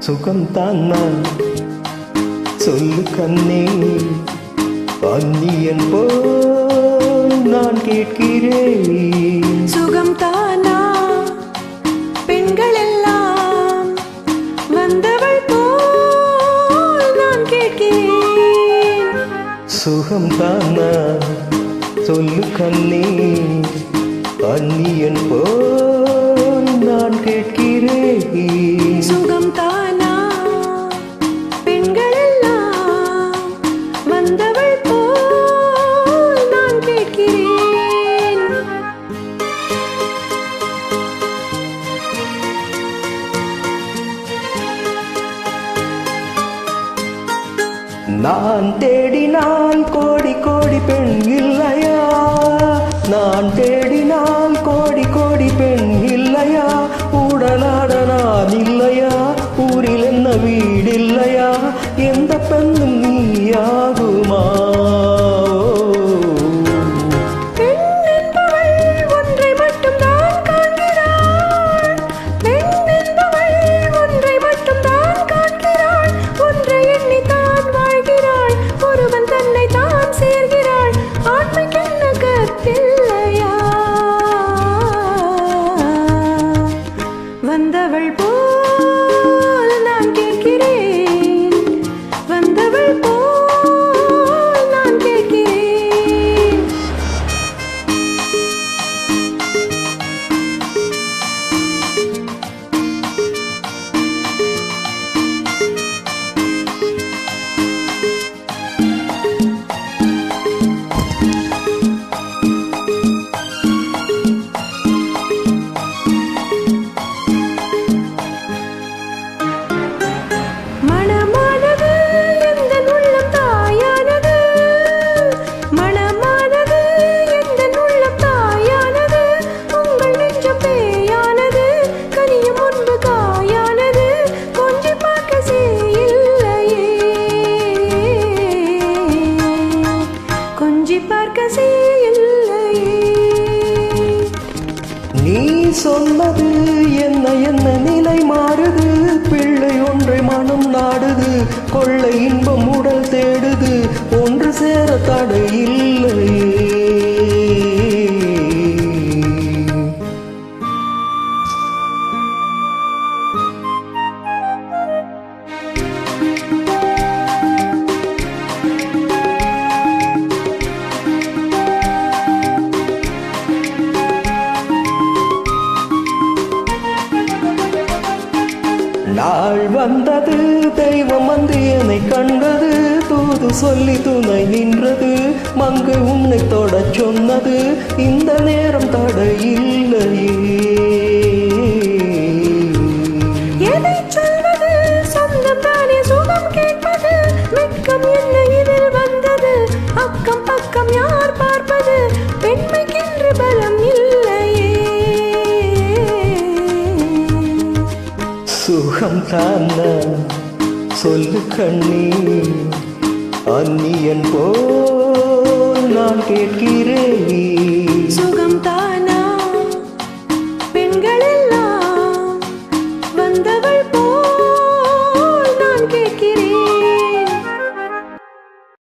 சுகம்தானா சொல்லு கண்ணே, அந்நியன் போல் நான் கேட்கிறேன். சுகம்தானா பெண்கள் எல்லாம் வந்தவள் போல் நான் கேட்கிறேன். சுகம்தானா சொல்லு கண்ணே, அந்நியன் போல் நான் கேட்கிறேன். சுகம்தானா பெண்கள் எல்லாம் வந்தவள் போல் நான் கேட்கிறேன். நான் தேடினால் கோடி கோடி பெண் இல்லையா, நான் தேடினால் கோடி கோடி பெண் இல்லையா, உடலாட நான் இல்லையா, ஊரில் என்ன வீடில்லையா, எந்த பெண்ணும் நீயாகுமா? வந்தவள் போல் நான் கேட்கிறேன், வந்தவள் போல் நான் கேட்கிறேன். நீ சொன்னது என்ன என்ன நிலை மாறுது, பிள்ளை ஒன்றை மனம் நாடுது, கொள்ளை இன்பம் உடல் தேடுது, ஒன்று சேர தடை இல்லையே. நாள் வந்தது, தெய்வம் வந்து என்னை கண்டது, தூது சொல்லி துணை நின்றது, மங்கை உன்னை தொடச் சொன்னது, இந்த நேரம் தடை இல்லையே. எதை சொல்வது சொந்தம் தானே சுகம் கேட்பது, வெட்கம் என்ன இதில் வந்தது, அக்கம் பக்கம் யார் பார்ப்பது, பெண்மைக்கென்று பலம் இல்லையே. சுகம்தானா சொல்லு கண்ணே, அந்நியன் போ